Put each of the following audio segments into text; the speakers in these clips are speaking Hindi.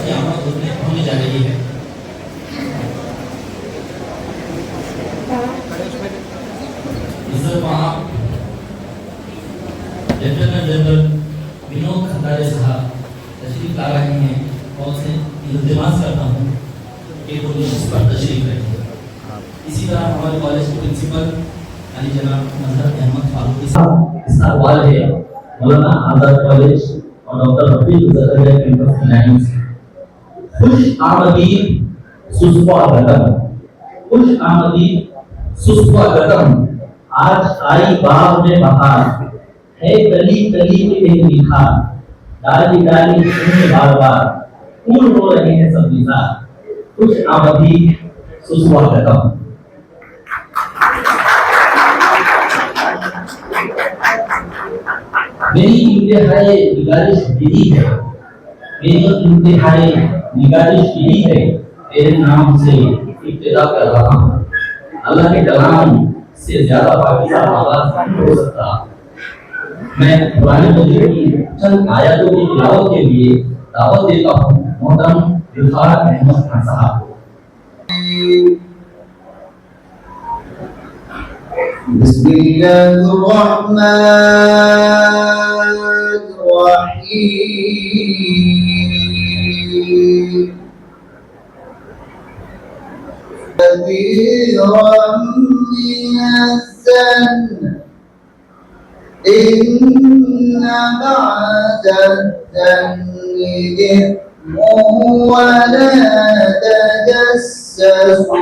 की आमद होने जा रही है। इज्जत वहाँ लेफ्टिनेंट जनरल विनोद खंडारे साहब तशरीफ ला रहे हैं और से इल्तिमास करता हूँ कि वो इस पर तशरीफ रखें। इसी तरह हमारे कॉलेज के प्रिंसिपल अली जनाब मजहर अहमद फारूकी साहब इस्ताकबाल है मौलाना आजाद कॉलेज और doctor Rafiq Zakaria campus finance. खुश आमदीद सुस्वागतम, खुश आमदीद सुस्वागतम। आज आई बाग में बहार है, कली कली में निखार, डाली डाली में बार बार फूल हो रहे हैं सब निसार। खुश आमदीद सुस्वागतम। मेरी इंतहाई गुजारिश यही है, मेरी इंतहाई गुजारिश यही है, तेरे नाम से इब्तिदा कर रहा हूँ। अल्लाह के कलाम से ज्यादा पाकीज़ा आवाज़ नहीं हो सकता। मैं कुरान मजीद की चंद आयतों की तिलावत के लिए दावत देता हूँ मोहतरम जुल्फार अहमद खान साहब को। बिस्मिल्लाहिर्रहमानिर्रहीम। कबीरन मिनज़्ज़न इन्ना बअदज़्ज़न्नि वला तजस्ससु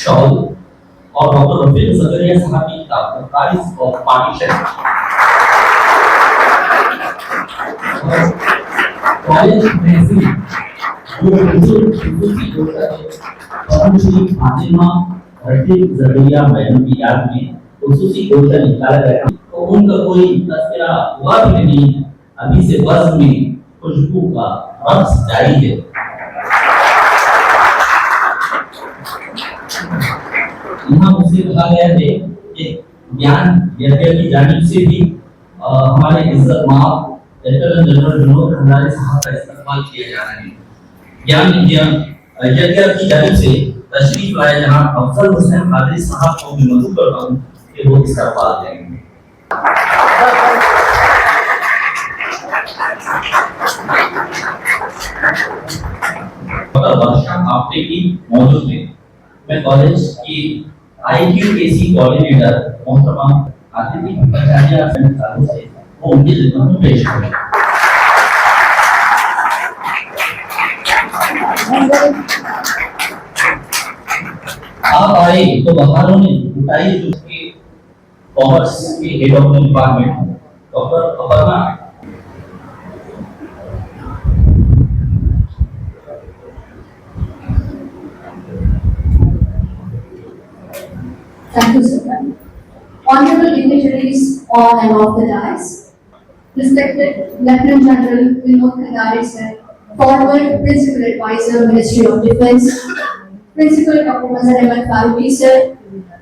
शॉल और डॉक्टर रफीक ज़करिया साहब की किताब the price of partition. College महफिल वो खुसूसी होता है और श्री फातिमा रफीक ज़करिया मैडम की याद में खुसूसी कोर्स निकाला गया तो उनका कोई तस्करा हुआ भी नहीं। अभी से बस में खुशबू का रक्स जारी है। यहाँ मुझसे कहा गया है कि ज्ञान यज्ञ की जानिब से भी हमारे इज्जत माफ लेफ्टिनेंट जनरल विनोद खंडारे साहब का इस्तेमाल किया जा रहा है। ज्ञान यज्ञ की जानिब से तशरीफ लाए जनाब अफजल हुसैन कादरी साहब को भी मदद करता हूँ कि वो इस्तेमाल करेंगे। वर्षा आपने की मौजूद है। मैं कॉलेज की IQAC कोऑर्डिनेटर मोहतरमा आतिथि भट्टाचार्य साहब से वो उनकी खिदमत में पेश करें। आप आए तो बहारों ने उठाई जो कि कॉमर्स के head of the department doctor Aparna. Thank you, sir. Honorable dignitaries on and off the dais, respected Lieutenant General Vinod Khandare, sir, former Principal Advisor, Ministry of Defence, Principal Dr. Mazhar Ahmad Faruqi, sir,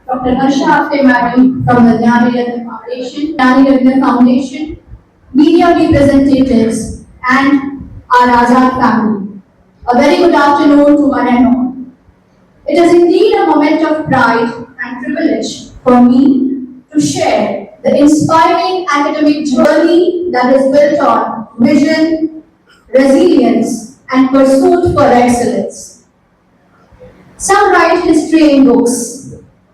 Dr. Harsha Apte Madam from the Jnani Ratna Foundation, media representatives, and our Azad family. A very good afternoon to one and all. It is indeed a moment of pride and privilege for me to share the inspiring academic journey that is built on vision, resilience, and pursuit for excellence. Some write history in books,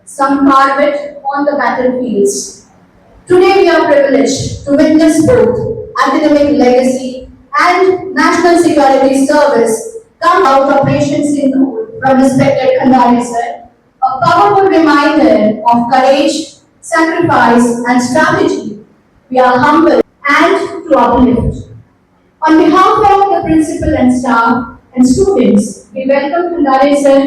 some carve it on the battlefields. Today we are privileged to witness both academic legacy and national security service come out Operation Sindhu from respected Khandare sir, a powerful reminder of courage, sacrifice, and strategy. We are humbled and to uplift. On behalf of the principal and staff and students, we welcome Khandare sir,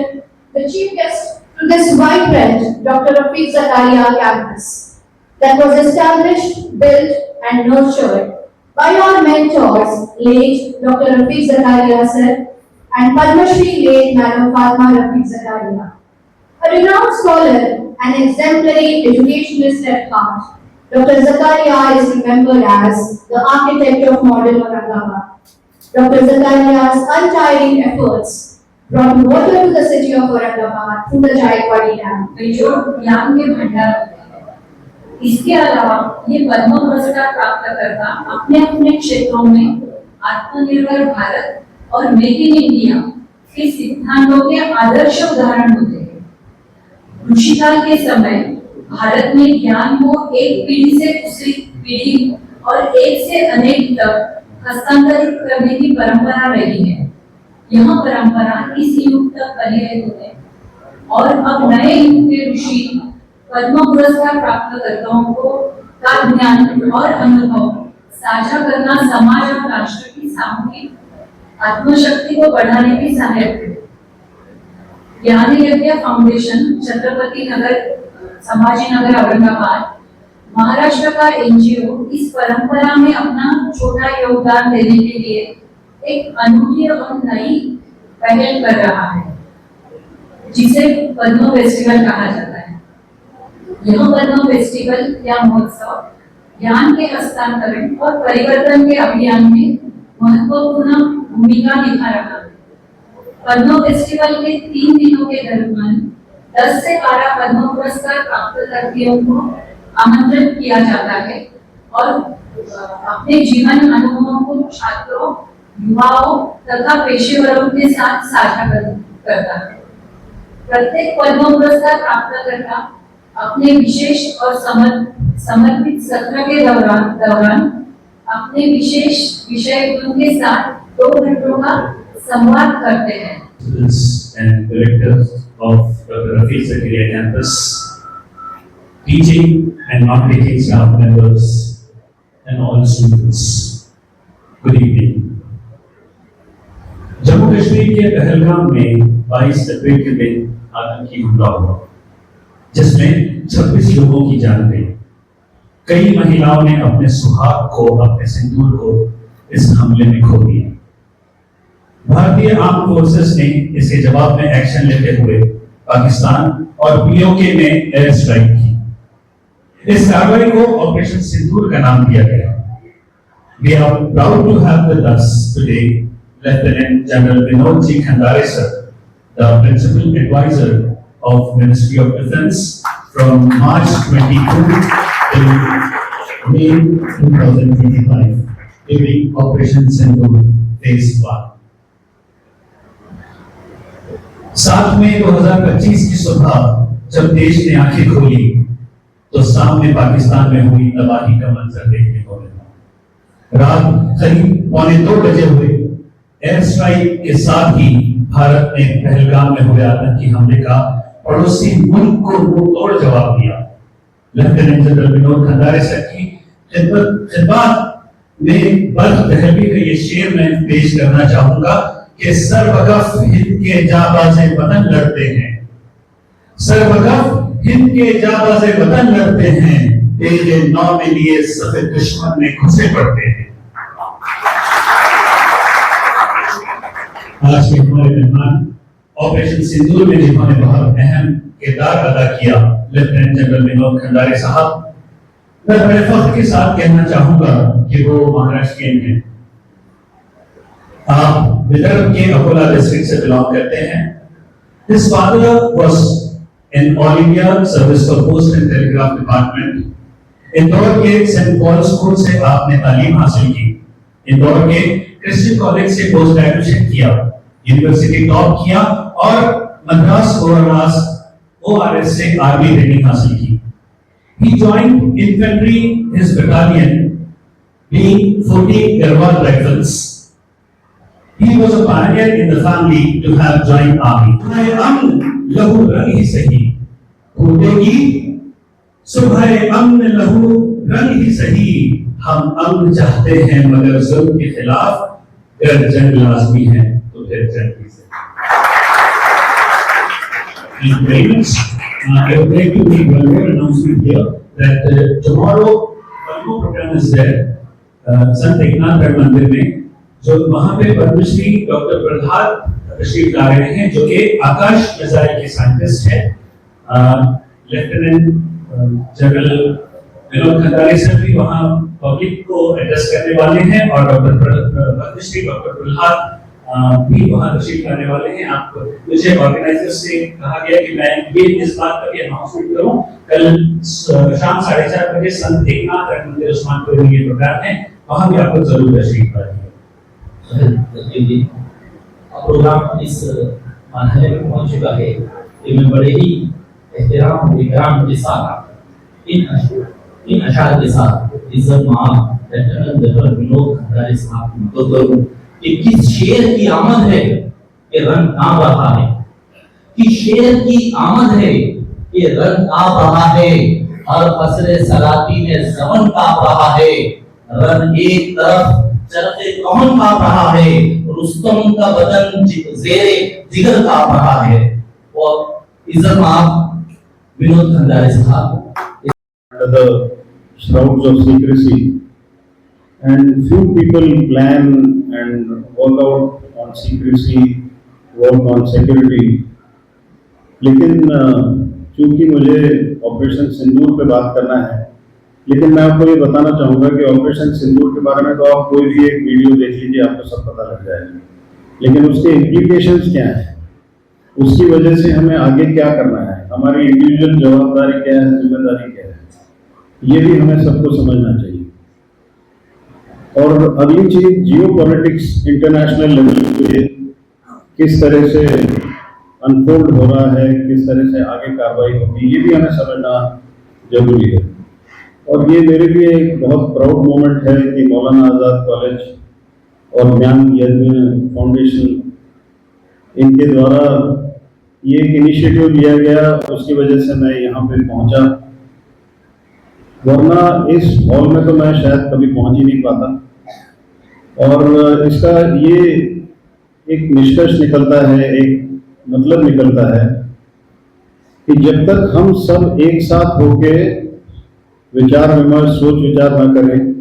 the chief guest, to this vibrant Dr. Rafeeq Zakaria campus that was established, built, and nurtured by our mentors, late Dr. Rafiq Zakaria sir and Padma Shri late Madam Fatma Rafiq Zakaria. A renowned scholar and exemplary educationist at heart, Dr. Zakaria is remembered as the architect of modern Aurangabad. Dr. Zakaria's untiring efforts brought water to the city of Aurangabad through the Jaikwadi Dam. जो ज्ञान के भंडार होते हैं। इसके अलावा ये पद्म पुरस्कार प्राप्त करता अपने अपने क्षेत्रों में आत्मनिर्भर भारत और मेक इन इंडिया के सिद्धांतों के आदर्श उदाहरण होते हैं। ऋषिकाल के समय भारत में ज्ञान को एक पीढ़ी से दूसरी पीढ़ी और एक से अनेक तक हस्तांतरित करने की परंपरा रही है। यह परंपरा इस युग तक बनी रहती है और अब नए युग के ऋषि पद्म पुरस्कार प्राप्तकर्ताओं को का ज्ञान और अनुभव साझा करना समाज और राष्ट्र की सामूहिक आत्मशक्ति को बढ़ाने में सहायक है। ज्ञान यज्ञ फाउंडेशन छत्रपति नगर संभाजी नगर औरंगाबाद महाराष्ट्र का एनजीओ इस परंपरा में अपना छोटा योगदान देने के लिए एक अनूठी और नई पहल कर रहा है, जिसे पद्म फेस्टिवल कहा जाता है। यह पद्म फेस्टिवल या महोत्सव ज्ञान के हस्तांतरण और परिवर्तन के अभियान में महत्वपूर्ण भूमिका निभा रहा है। पद्म फेस्टिवल के 3 दिनों के दरमियान 10 से 12 पद्म पुरस्कार प्राप्तकर्ताओं को आमंत्रित किया जाता है और अपने जीवन अनुभवों को छात्रों, युवाओं तथा पेशेवरों के साथ साझा करता है। प्रत्येक पद्म पुरस्कार प्राप्तकर्ता अपने विशेष और समर्पित सत्र के दौरान अपने विशेष विषय गुरु के साथ 2 घंटों का संवाद करते हैं। And directors of Dr. Rafiq Zakaria campus, teaching and non-teaching staff members, and all students. Good evening. Jammu Kashmir के पहलगाम में 22 अप्रैल के दिन आतंकी हमला हुआ, जिसमें 26 लोगों की जान गई। कई महिलाओं ने अपने सुहाग को, अपने सिंदूर को इस हमले में खो दिया। भारतीय आर्म फोर्सेस ने इसके जवाब में एक्शन लेते हुए पाकिस्तान और पीओके में एयर स्ट्राइक की। इस कार्रवाई को ऑपरेशन सिंदूर का नाम दिया गया। We are proud to have with us today Lieutenant General Vinod Ji Khandare sir, the Principal Advisor of Ministry of Defence from March 22 till May 2025 during Operation Sindoor Phase 1. 7 मई 2025 की सुबह जब देश ने आंखें खोली तो सामने पाकिस्तान में हुई तबाही का मंजर देखने को मिला। रात करीब 1:45 बजे हुए एयर स्ट्राइक के साथ ही भारत ने पहलगाम में हुए आतंकी हमले का पड़ोसी मुल्क को मुंहतोड़ जवाब दिया। Lieutenant general Vinod Khandare sir की खिदमत में बर्फ दहली का ये शेर मैं पेश करना चाहूंगा कि सरवकफ हिंद के जाबाज़े वतन लड़ते हैं, सरवकफ हिंद के जाबाज़े वतन लड़ते हैं, तेरे नौ में लिए सफे दुश्मन में घुसे पड़ते हैं। आज के हमारे मेहमान ऑपरेशन सिंदूर में जिन्होंने बहुत अहम किरदार अदा किया, लेफ्टिनेंट जनरल विनोद खंडारे साहब, मैं बड़े फख्र के साथ कहना चाहूंगा कि वो महाराष्ट्रियन हैं। आप विदर्भ के अकोला डिस्ट्रिक्ट से बिलोंग करते हैं। His father was in All India Service for Post and Telegraph Department. Indore के सेंट पॉल स्कूल से आपने तालीम हासिल की। इंदौर के क्रिश्चियन कॉलेज से पोस्ट ग्रेजुएशन किया, यूनिवर्सिटी टॉप किया और मद्रास ORS से आर्मी ट्रेनिंग हासिल की। He joined infantry, his battalion being 40 Garhwal Rifles. He was a pioneer in the family to have joined army. अमन लहू रंग ही सही फूटेगी, सुबह अमन लहू रंग ही सही, हम अमन चाहते हैं मगर जुल्म के खिलाफ, अगर जंग लाजमी है तो फिर जंग ही सही। And parents, I would like to make one more announcement here that tomorrow one more program is there. संत एकनाथ रैन मंदिर में, जो वहां पे पद्मश्री डॉक्टर प्रहलाद तशरीफ ला रहे हैं, जो एक आकाश मिसाइल के साइंटिस्ट है। Lieutenant general Vinod Khandare sir भी वहां पब्लिक को एड्रेस करने वाले हैं, और पद्मश्री डॉक्टर प्रहलाद भी वहां तशरीफ लाने वाले हैं। आप मुझे ऑर्गेनाइजर से कहा गया कि मैं ये इस बात का भी अनाउंसमेंट करूं, कल शाम 4:30 बजे संत एकनाथ रैन मंदिर उस्मानपुर में ये प्रोग्राम है, वहां भी आपको जरूर तशरीफ लाइए। प्रोग्राम इस मरहले में पहुंच चुका है कि मैं बड़े ही एहतराम और इकराम के साथ इन अशार के साथ इज्जत माफ लेफ्टिनेंट जनरल विनोद खंडारे साहब को मदद करूं कि किस शेर की आमद है कि रंग कांप रहा है, कि शेर की आमद है कि रंग कांप रहा है, हर फसले सलाती में ज़मन कांप रहा है, रंग एक तरफ चलते कौन कांप रहा है, रुस्तम का बदन जेरे जिगर कांप रहा है। और इज्जत माफ विनोद खंडारे साहब the shrouds of secrecy, and few people plan and work out on secrecy, work on security. लेकिन चूंकि मुझे ऑपरेशन सिंदूर पे बात करना है, लेकिन मैं आपको ये बताना चाहूँगा कि ऑपरेशन सिंदूर के बारे में तो आप कोई भी एक वीडियो देख लीजिए, आपको सब पता लग जाएगा, लेकिन उसके इम्प्लीकेशंस क्या हैं, उसकी वजह से हमें आगे क्या करना है, हमारी इंडिविजुअल जवाबदारी क्या है, जिम्मेदारी क्या है, ये भी हमें सबको समझना चाहिए। और अगली चीज, जियो पॉलिटिक्स इंटरनेशनल लेवल पे किस तरह से अनफोल्ड हो रहा है, किस तरह से आगे कार्रवाई होगी, ये भी हमें समझना जरूरी है। और ये मेरे लिए एक बहुत प्राउड मोमेंट है कि मौलाना आज़ाद कॉलेज और ज्ञान यज्ञ फाउंडेशन, इनके द्वारा ये एक इनिशिएटिव लिया गया, उसकी वजह से मैं यहाँ पे पहुँचा, वरना इस हॉल में तो मैं शायद कभी पहुँच ही नहीं पाता। और इसका ये एक निष्कर्ष निकलता है, एक मतलब निकलता है कि जब तक हम सब एक साथ होके विचार विमर्श, सोच विचार न करें,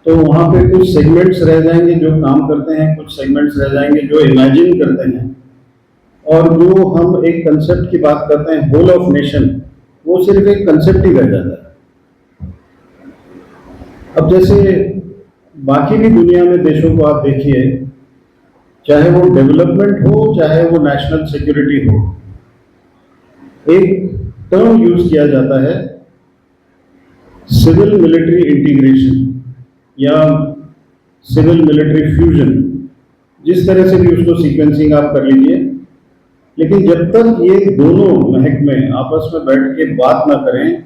तो वहाँ पे कुछ सेगमेंट्स रह जाएंगे जो काम करते हैं, कुछ सेगमेंट्स रह जाएंगे जो इमेजिन करते हैं, और जो हम एक कंसेप्ट की बात करते हैं होल ऑफ नेशन, वो सिर्फ एक कंसेप्ट ही रह जाता है। अब जैसे बाकी भी दुनिया में देशों को आप देखिए, चाहे वो डेवलपमेंट हो, चाहे वो नेशनल सिक्योरिटी हो, एक टर्म यूज किया जाता है सिविल मिलिट्री इंटीग्रेशन या सिविल मिलिट्री फ्यूजन, जिस तरह से भी उसको सीक्वेंसिंग आप कर लीजिए। लेकिन जब तक ये दोनों महकमे आपस में बैठ के बात ना करें,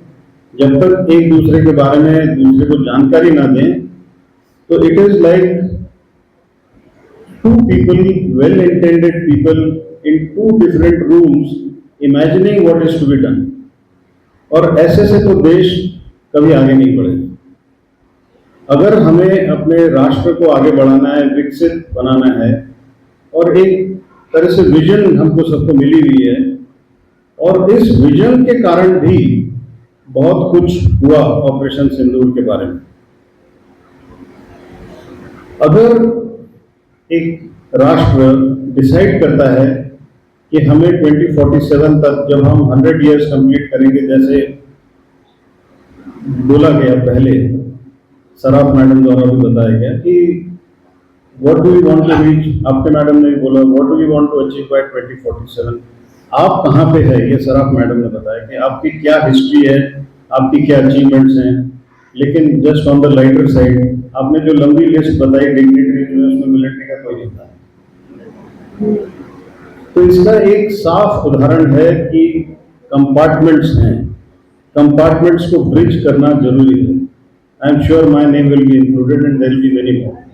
जब तक एक दूसरे के बारे में दूसरे को जानकारी ना दें, तो it is like two people, well intended people in two different rooms imagining what is to be done, और ऐसे से तो देश कभी आगे नहीं बढ़ेगा। अगर हमें अपने राष्ट्र को आगे बढ़ाना है, विकसित बनाना है, और एक तरह से विजन हमको सबको मिली हुई है, और इस विजन के कारण भी बहुत कुछ हुआ ऑपरेशन सिंदूर के बारे में। अगर एक राष्ट्र डिसाइड करता है कि हमें 2047 तक, जब हम 100 इयर्स कंप्लीट करेंगे, जैसे बोला गया पहले, सराफ मैडम द्वारा भी बताया गया कि what do we want to reach, आपके मैडम ने बोला what do we want to achieve by 2047। आप कहाँ पे है, ये सराफ मैडम ने बताया कि आपकी क्या हिस्ट्री है, आपकी क्या अचीवमेंट्स हैं। लेकिन just on the lighter side, आपने जो लंबी लिस्ट बताई डिग्निटरी जो है, उसमें मिलिट्री का कोई नहीं था। तो इसका एक साफ उदाहरण है कि कंपार्टमेंट्स हैं, कंपार्टमेंट्स को ब्रिज करना जरूरी है। I am sure my name will be included and there will be many more.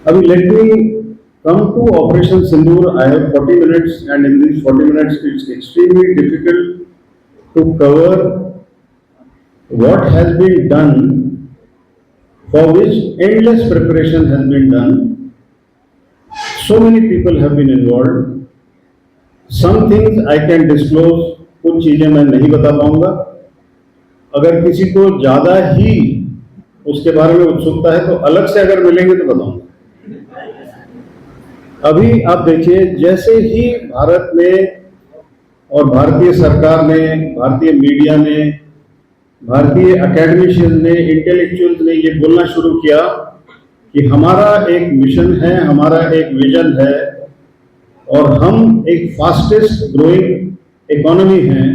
अभी let me come to Operation Sindoor. I have 40 minutes, and in these 40 minutes it's extremely difficult to cover what has been done, for which endless preparation has been done. So many people have been involved. Some things I can disclose कुछ चीजें मैं नहीं बता पाऊंगा। अगर किसी को ज्यादा ही उसके बारे में उत्सुकता है तो अलग से अगर मिलेंगे तो बताऊंगा। अभी आप देखिए, जैसे ही भारत में और भारतीय सरकार ने, भारतीय मीडिया ने, भारतीय एकेडमिशियन ने, इंटेलेक्चुअल्स ने ये बोलना शुरू किया कि हमारा एक मिशन है, हमारा एक विजन है और हम एक फास्टेस्ट ग्रोइंग इकोनॉमी हैं,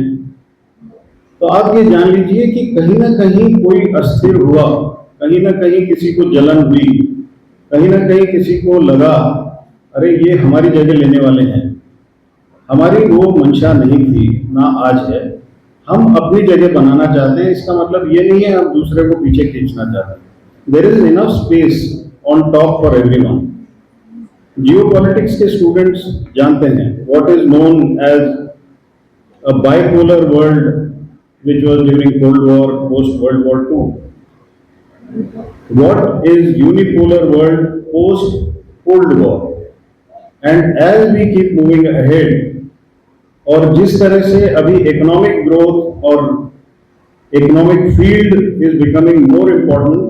तो आप ये जान लीजिए कि कहीं ना कहीं कोई अस्थिर हुआ, कहीं ना कहीं किसी को जलन हुई, कहीं ना कहीं किसी को लगा अरे ये हमारी जगह लेने वाले हैं। हमारी वो मंशा नहीं थी, ना आज है। हम अपनी जगह बनाना चाहते हैं। इसका मतलब ये नहीं है हम दूसरे को पीछे खींचना चाहते हैं। There is enough space on top for everyone. Geopolitics के स्टूडेंट्स जानते हैं what is known as a bipolar world which was during Cold War, post World War II. What is unipolar world post Cold War? And as we keep moving ahead, और जिस तरह से अभी इकोनॉमिक ग्रोथ और economic field is becoming more important,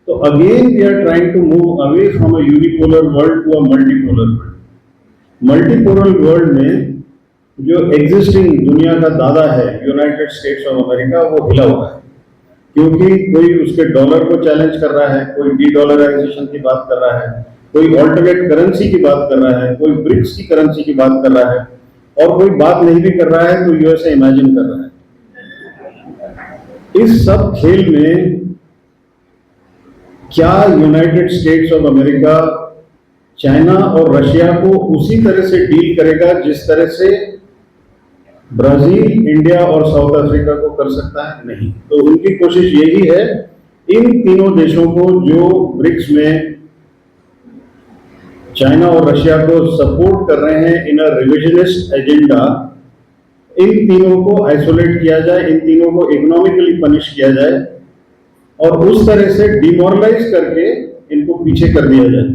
तो again we are trying to move away from a unipolar world to a multipolar world. Multipolar world में जो एग्जिस्टिंग दुनिया का दादा है यूनाइटेड स्टेट्स ऑफ अमेरिका, वो हिला हुआ है, क्योंकि कोई उसके डॉलर को चैलेंज कर रहा है, कोई डी-डॉलराइजेशन की बात कर रहा है, कोई ऑल्टरनेट करेंसी की बात कर रहा है, कोई ब्रिक्स की करेंसी की बात कर रहा है, और कोई बात नहीं भी कर रहा है तो यूएसए इमेजिन कर रहा है। इस सब खेल में क्या United states of America China और रशिया को उसी तरह से डील करेगा जिस तरह से ब्राजील, इंडिया और साउथ अफ्रीका को कर सकता है? नहीं। तो उनकी कोशिश यही है इन तीनों देशों को जो ब्रिक्स में चाइना और रशिया को सपोर्ट कर रहे हैं इन अ रिविजनिस्ट एजेंडा, इन तीनों को आइसोलेट किया जाए, इन तीनों को इकोनॉमिकली पनिश किया जाए और उस तरह से डिमोरलाइज करके इनको पीछे कर दिया जाए।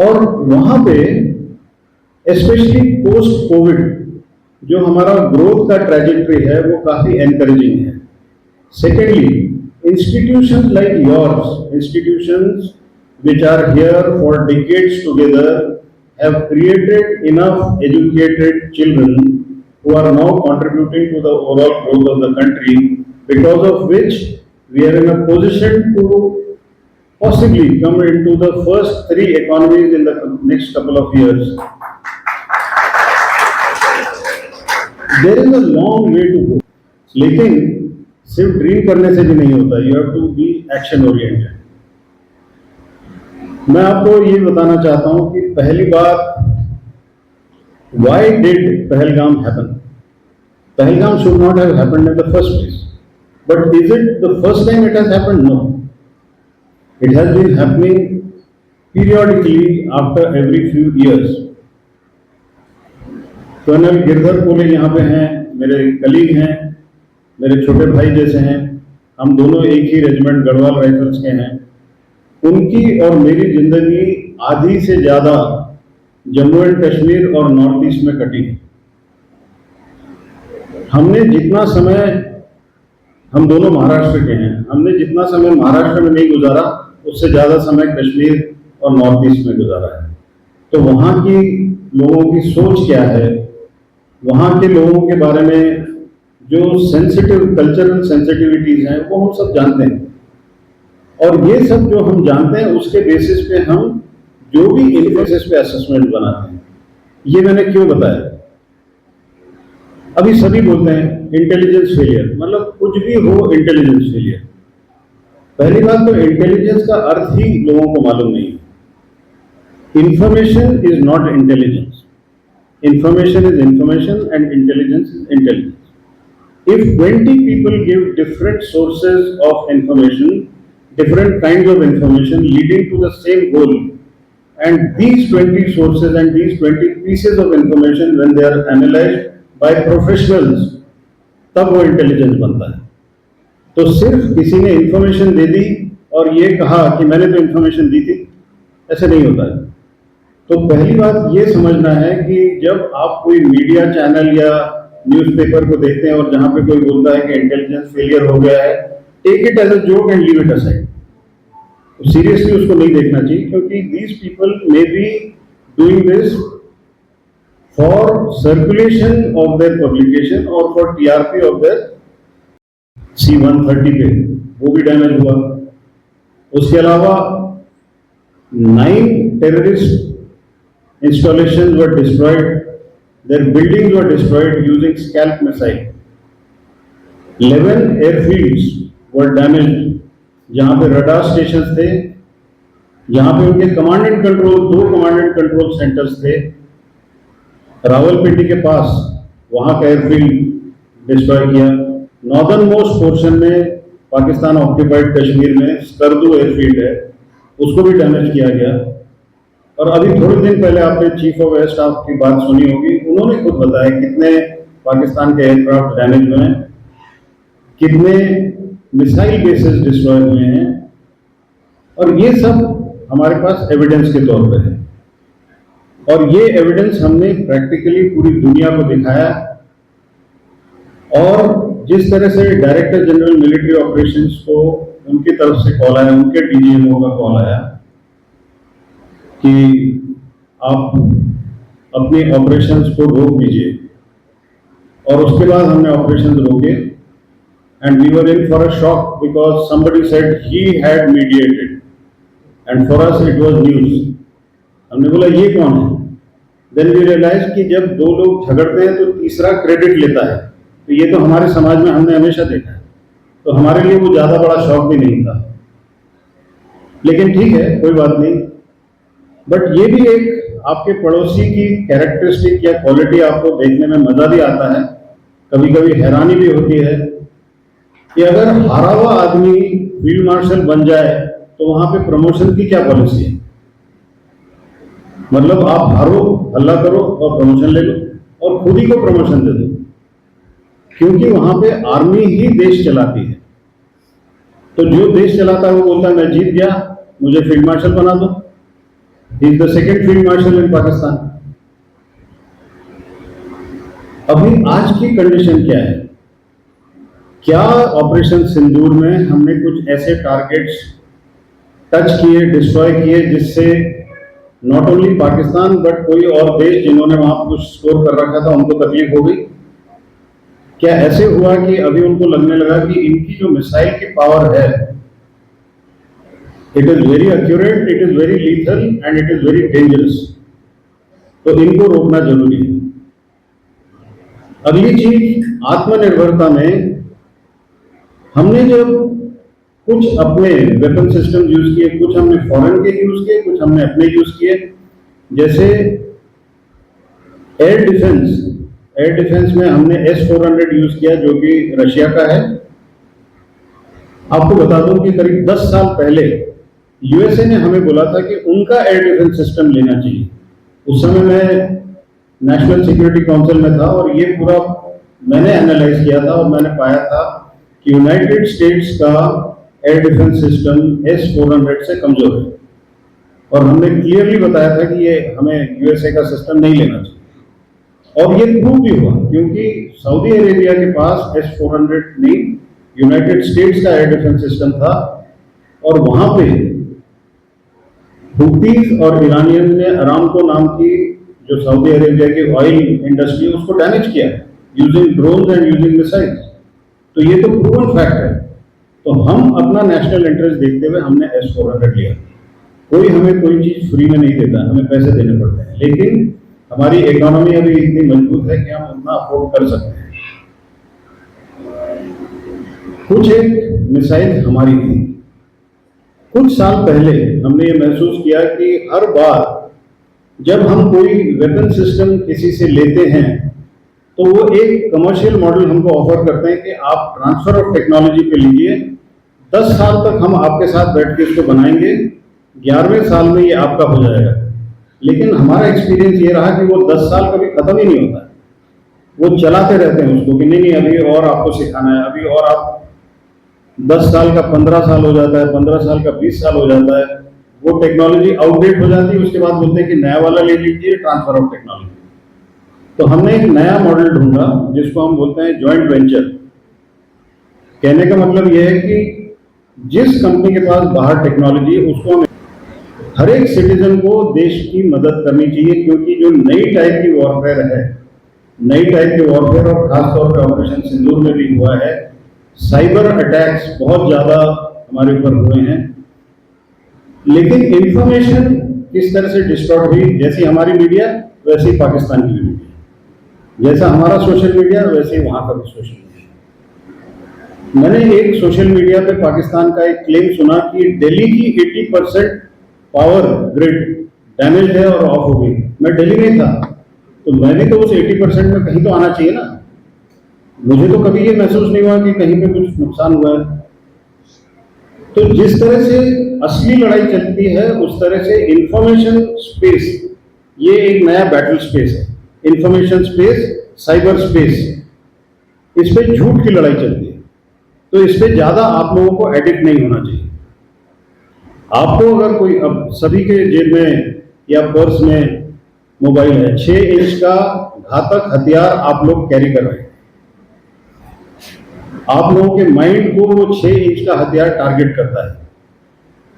और वहां पे स्पेशली पोस्ट कोविड जो हमारा ग्रोथ का ट्रैजेक्टरी है वो काफी एनकरेजिंग है। Secondly, institutions like yours, institutions which are here for decades together, have created enough educated children who are now contributing to the overall growth of the country, because of which we are in a position to possibly come into the first 3 economies in the next couple of years. There is a long way to go. लेकिन सिर्फ ड्रीम करने से भी नहीं होता, you have to be action oriented. मैं आपको ये बताना चाहता हूं कि पहली बात, why did Pahalgam happen? Pahalgam should not have happened in the first place. But is it the first time it has happened? No. It has been happening periodically after every few years. Colonel Girdhar Kole यहाँ पे हैं, मेरे कलीग हैं, मेरे छोटे भाई जैसे हैं। हम दोनों एक ही रेजिमेंट गढ़वाल राइफल्स के हैं। उनकी और मेरी जिंदगी आधी से ज्यादा जम्मू एंड कश्मीर और नॉर्थ ईस्ट में कटी है। हमने जितना समय, हम दोनों महाराष्ट्र के हैं, हमने जितना समय महाराष्ट्र में नहीं गुजारा उससे ज्यादा समय कश्मीर और नॉर्थ ईस्ट में गुजारा है। तो वहाँ की लोगों की सोच क्या है, वहाँ के लोगों के बारे में जो सेंसिटिव कल्चरल सेंसिटिविटीज हैं वो हम सब जानते हैं। और ये सब जो हम जानते हैं उसके बेसिस पे हम जो भी इन्फोसिस पे असेसमेंट बनाते हैं। ये मैंने क्यों बताया? अभी सभी बोलते हैं इंटेलिजेंस फेलियर, मतलब कुछ भी हो इंटेलिजेंस फेलियर। पहली बात तो इंटेलिजेंस का अर्थ ही लोगों को मालूम नहीं है। Information is not intelligence, information is information and intelligence is intelligence. If 20 people give different sources of information, different kinds of information leading to the same goal, and these 20 sources and these 20 pieces of information when they are analyzed by professionals, तब वो इंटेलिजेंस बनता है। तो सिर्फ किसी ने इंफॉर्मेशन दे दी और ये कहा कि मैंने तो इंफॉर्मेशन दी थी, ऐसे नहीं होता है। तो पहली बात ये समझना है कि जब आप कोई मीडिया चैनल या न्यूज़पेपर को देखते हैं और जहां पे कोई बोलता है कि इंटेलिजेंस फेलियर हो गया है, take it as a joke and leave it aside. तो सीरियसली उसको नहीं देखना चाहिए, क्योंकि these people may be doing this for circulation of their publication और for TRP of their C-130 पे, वो भी डैमेज हुआ। उसके अलावा 9 terrorist installations were destroyed, their buildings were destroyed using scalp missile. 11 airfields were damaged, जहां पे रडार स्टेशन थे, जहां पे उनके command and control 2 command and control centres थे। रावलपिंडी के पास वहां का एयरफील्ड डिस्ट्रॉय किया। नॉर्दर्न मोस्ट पोर्शन में पाकिस्तान ऑक्यूपाइड कश्मीर में स्कर्दू एयरफील्ड है, उसको भी डैमेज किया गया। और अभी थोड़े दिन पहले आपने चीफ ऑफ एयर स्टाफ की बात सुनी होगी, उन्होंने खुद बताया कितने पाकिस्तान के एयरक्राफ्ट डैमेज हुए हैं, कितने मिसाइल बेसेस डिस्ट्रॉय हुए हैं, और ये सब हमारे पास एविडेंस के तौर पर है। और ये एविडेंस हमने प्रैक्टिकली पूरी दुनिया को दिखाया। और जिस तरह से डायरेक्टर जनरल मिलिट्री ऑपरेशंस को उनकी तरफ से कॉल आया, उनके डीजीएमओ का कॉल आया कि आप अपने ऑपरेशंस को रोक दीजिए, और उसके बाद हमने ऑपरेशंस रोके। And we were in for a shock because somebody said he had mediated, and for us it was news. हमने बोला ये कौन है? देन वी रियलाइज कि जब 2 लोग झगड़ते हैं तो तीसरा क्रेडिट लेता है, तो ये तो हमारे समाज में हमने हमेशा देखा है, तो हमारे लिए वो ज्यादा बड़ा शॉक भी नहीं था। लेकिन ठीक है, कोई बात नहीं। बट ये भी एक आपके पड़ोसी की कैरेक्टरिस्टिक या क्वालिटी आपको देखने में मजा भी आता है, कभी कभी हैरानी भी होती है कि अगर हारा हुआ आदमी फील्ड मार्शल बन जाए तो वहां पे प्रमोशन की क्या पॉलिसी है? मतलब आप हारो, हल्ला करो और प्रमोशन ले लो, और खुद ही को प्रमोशन दे दो, क्योंकि वहां पे आर्मी ही देश चलाती है। तो जो देश चलाता है वो बोलता है मैं जीत गया, मुझे फील्ड मार्शल बना दो। He is the second field marshal in Pakistan. अभी आज की कंडीशन क्या है? क्या ऑपरेशन सिंदूर में हमने कुछ ऐसे टारगेट्स टच किए, डिस्ट्रॉय किए, जिससे नॉट ओनली पाकिस्तान बट कोई और देश जिन्होंने वहां कुछ स्कोर कर रखा था उनको तकलीफ हो गई? क्या ऐसे हुआ कि अभी उनको लगने लगा कि इनकी जो मिसाइल की पावर है, it is very accurate, it is very lethal and it is very dangerous, तो इनको रोकना जरूरी है। अगली चीज, आत्मनिर्भरता में हमने जब कुछ अपने वेपन सिस्टम यूज किए, कुछ हमने फॉरेन के यूज किए, कुछ हमने अपने यूज किए। जैसे एयर डिफेंस में हमने S-400 यूज किया, जो कि रशिया का है। आपको बता दूं कि करीब 10 साल पहले यूएसए ने हमें बोला था कि उनका एयर डिफेंस सिस्टम लेना चाहिए। उस समय मैं नेशनल सिक्योरिटी काउंसिल में था और ये पूरा मैंने एनालाइज किया था और मैंने पाया था कि यूनाइटेड स्टेट्स का एयर डिफेंस सिस्टम S-400 से कमजोर है, और हमने क्लियरली बताया था कि ये हमें यूएसए का सिस्टम नहीं लेना चाहिए। और ये प्रूव भी हुआ, क्योंकि सऊदी अरेबिया के पास S-400 नहीं, यूनाइटेड स्टेट्स का एयर डिफेंस सिस्टम था, और वहां पे हुतीज और ईरानियन ने अरामको नाम की जो सऊदी अरेबिया की ऑयल इंडस्ट्री है उसको डैमेज किया using drones and using missiles. तो ये तो प्रूवन फैक्ट है। तो हम अपना नेशनल इंटरेस्ट देखते हुए हमने S-400 लिया। कोई हमें कोई चीज फ्री में नहीं देता, हमें पैसे देने पड़ते हैं, लेकिन हमारी इकोनॉमी अभी इतनी मजबूत है कि हम उतना अफोर्ड कर सकते हैं। कुछ एक मिसाइल हमारी थी। कुछ साल पहले हमने ये महसूस किया कि हर बार जब हम कोई वेपन सिस्टम किसी से लेते हैं तो वो एक कमर्शियल मॉडल हमको ऑफर करते हैं कि आप ट्रांसफर ऑफ टेक्नोलॉजी पे लीजिए, 10 साल तक हम आपके साथ बैठ के इसको बनाएंगे, 11वें साल में ये आपका हो जाएगा। लेकिन हमारा एक्सपीरियंस ये रहा कि वो 10 साल कभी खत्म ही नहीं होता, वो चलाते रहते हैं उसको कि नहीं अभी और आपको सिखाना है, अभी और आप 10 साल का 15 साल हो जाता है, 15 साल का 20 साल हो जाता है, वो टेक्नोलॉजी आउटडेट हो जाती है, उसके बाद बोलते हैं कि नया वाला ले लीजिए, ट्रांसफर ऑफ टेक्नोलॉजी। तो हमने एक नया मॉडल ढूंढा जिसको हम बोलते हैं जॉइंट वेंचर। कहने का मतलब यह है कि जिस कंपनी के पास बाहर टेक्नोलॉजी है उसको हम, हर एक सिटीजन को देश की मदद करनी चाहिए, क्योंकि जो नई टाइप की वॉरफेयर है, नई टाइप की वॉरफेयर, और खासतौर पर ऑपरेशन सिंदूर में भी हुआ है, साइबर अटैक्स बहुत ज्यादा हमारे ऊपर हुए हैं। लेकिन इंफॉर्मेशन किस तरह से डिस्टॉर्ट हुई, जैसी हमारी मीडिया वैसे ही पाकिस्तान की मीडिया, जैसा हमारा सोशल मीडिया वैसे ही वहां का भी सोशल मीडिया। मैंने एक सोशल मीडिया पे पाकिस्तान का एक क्लेम सुना कि दिल्ली की 80% पावर ग्रिड डैमेज है और ऑफ हो गई। मैं दिल्ली में था, तो मैं भी तो उस 80% में कहीं तो आना चाहिए ना। मुझे तो कभी ये महसूस नहीं हुआ कि कहीं पे कुछ नुकसान हुआ है। तो जिस तरह से असली लड़ाई चलती है उस तरह से इंफॉर्मेशन स्पेस, ये एक नया बैटल स्पेस है। इंफॉर्मेशन स्पेस, साइबर स्पेस, इस पे झूठ की लड़ाई चलती है। तो इस पे ज्यादा आप लोगों को एडिक्ट नहीं होना चाहिए। आपको अगर कोई, अब सभी के जेब में या पर्स में मोबाइल है, 6 इंच का घातक हथियार आप लोग कैरी कर रहे हैं। आप लोगों के माइंड को वो 6 इंच का हथियार टारगेट करता है।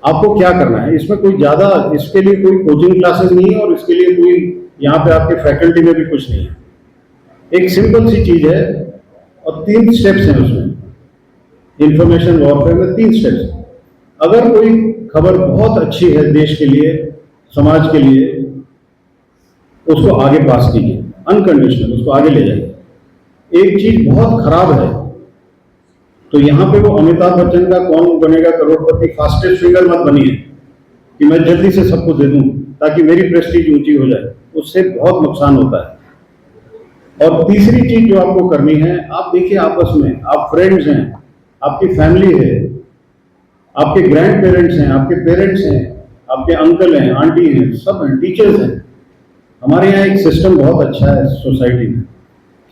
आपको क्या करना है, इसमें कोई ज्यादा, इसके लिए कोई कोचिंग क्लासेस नहीं है और इसके लिए कोई यहाँ पे आपके फैकल्टी में भी कुछ नहीं है। एक सिंपल सी चीज है और 3 स्टेप्स हैं उसमें। इंफॉर्मेशन वॉरफेयर में 3 स्टेप्स। अगर कोई खबर बहुत अच्छी है देश के लिए, समाज के लिए, उसको आगे पास कीजिए, अनकंडीशनल, उसको आगे ले जाइए। एक चीज बहुत खराब है तो यहाँ पे वो अमिताभ बच्चन का कौन बनेगा करोड़पति फास्टेस्ट फिंगर मत बनिए कि मैं जल्दी से सबको दे दूं ताकि मेरी प्रेस्टीज ऊंची हो जाए, उससे बहुत नुकसान होता है। और तीसरी चीज जो आपको करनी है, आप देखिए आपस में, आप फ्रेंड्स हैं, आपकी फैमिली है, आपके ग्रैंड पेरेंट्स हैं, आपके पेरेंट्स हैं, आपके अंकल हैं, आंटी हैं, सब हैं, टीचर्स हैं। हमारे यहाँ एक सिस्टम बहुत अच्छा है सोसाइटी में,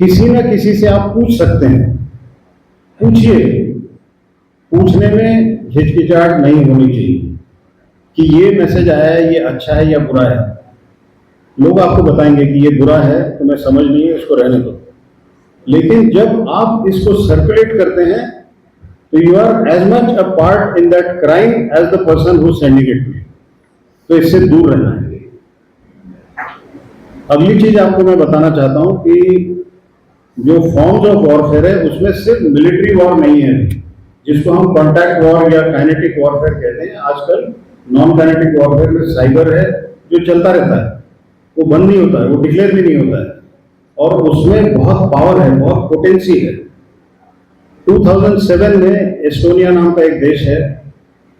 किसी न किसी से आप पूछ सकते हैं। पूछिए, पूछने में हिचकिचाहट नहीं होनी चाहिए कि ये मैसेज आया है, ये अच्छा है या बुरा है। लोग आपको बताएंगे कि ये बुरा है, तुम्हें समझ नहीं है, इसको रहने दो। लेकिन जब आप इसको सर्कुलेट करते हैं तो you are as much a part in that crime as the person who sending it to you. तो इससे दूर रहना है। अगली चीज आपको मैं बताना चाहता हूं कि जो फॉर्म्स ऑफ वॉरफेयर है उसमें सिर्फ मिलिट्री वॉर नहीं है, जिसको हम कॉन्टैक्ट वॉर या काइनेटिक वॉरफेयर कहते हैं। आजकल नॉन काइनेटिक वॉरफेयर में साइबर है जो चलता रहता है, वो बंद नहीं होता है, वो डिक्लेयर भी नहीं होता है, और उसमें बहुत पावर है, बहुत पोटेंसी है। 2007 में एस्टोनिया नाम का एक देश है,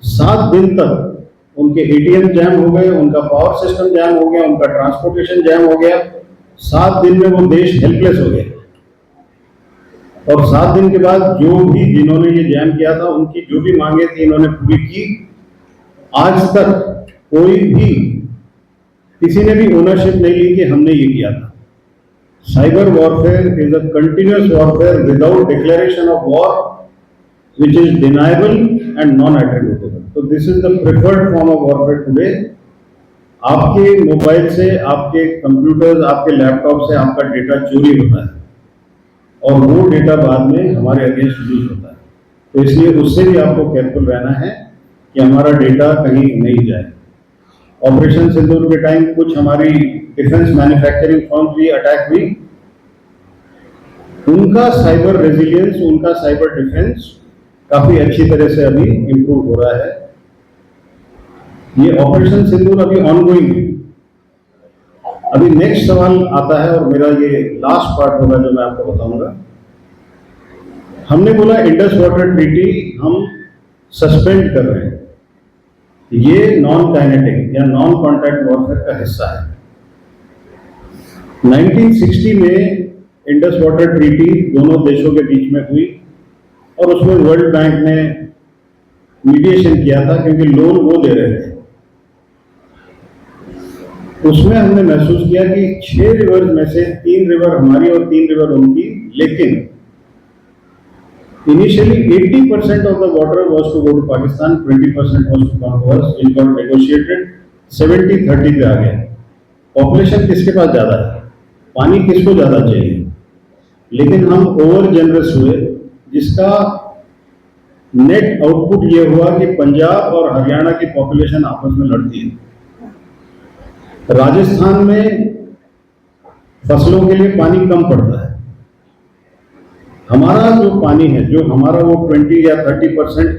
7 दिन तक उनके एटीएम जैम हो गए, उनका पावर सिस्टम जैम हो गया, उनका ट्रांसपोर्टेशन जैम हो गया। 7 दिन में वो देश हेल्पलेस हो गया। और 7 दिन के बाद जो भी, जिन्होंने ये जैम किया था, उनकी जो भी मांगे थी इन्होंने पूरी की। आज तक कोई भी, किसी ने भी ओनरशिप नहीं ली कि हमने ये किया था। Cyber warfare is a continuous warfare without declaration of war which is deniable and non-attributable. So this is the preferred form of warfare today. आपके मोबाइल से, आपके कंप्यूटर्स, आपके लैपटॉप से आपका डेटा चोरी होता है और वो डेटा बाद में हमारे अगेंस्ट यूज होता है। तो इसलिए उससे भी आपको केयरफुल रहना है कि हमारा डेटा कहीं नहीं जाए। ऑपरेशन सिंदूर के टाइम कुछ हमारी डिफेंस मैन्युफैक्चरिंग फर्म्स भी अटैक हुई। उनका साइबर रेजिलियंस, उनका साइबर डिफेंस काफी अच्छी तरह से अभी इंप्रूव हो रहा है। ये ऑपरेशन सिंदूर अभी ऑनगोइंग है। अभी नेक्स्ट सवाल आता है और मेरा ये लास्ट पार्ट होगा जो मैं आपको बताऊंगा। हमने बोला इंडस वाटर ट्रीटी हम सस्पेंड कर रहे हैं, ये नॉन काइनेटिक या नॉन कॉन्टैक्ट वॉरफेयर का हिस्सा है। 1960 में इंडस वाटर ट्रीटी दोनों देशों के बीच में हुई और उसमें वर्ल्ड बैंक ने मीडिएशन किया था क्योंकि लोन वो दे रहे थे। उसमें हमने महसूस किया कि 6 रिवर में से 3 रिवर हमारी और 3 रिवर उनकी, लेकिन Initially, 80% of the water was to go to Pakistan, 20% was to come to us. It got negotiated, 70-30 पे आ गया. पॉपुलेशन किसके पास ज्यादा है, पानी किसको ज्यादा चाहिए, लेकिन हम ओवर जनरस हुए, जिसका नेट आउटपुट ये हुआ कि पंजाब और हरियाणा की पॉपुलेशन आपस में लड़ती है. राजस्थान में फसलों के लिए पानी कम पड़ता है. हमारा जो पानी है, जो हमारा वो 20 या 30%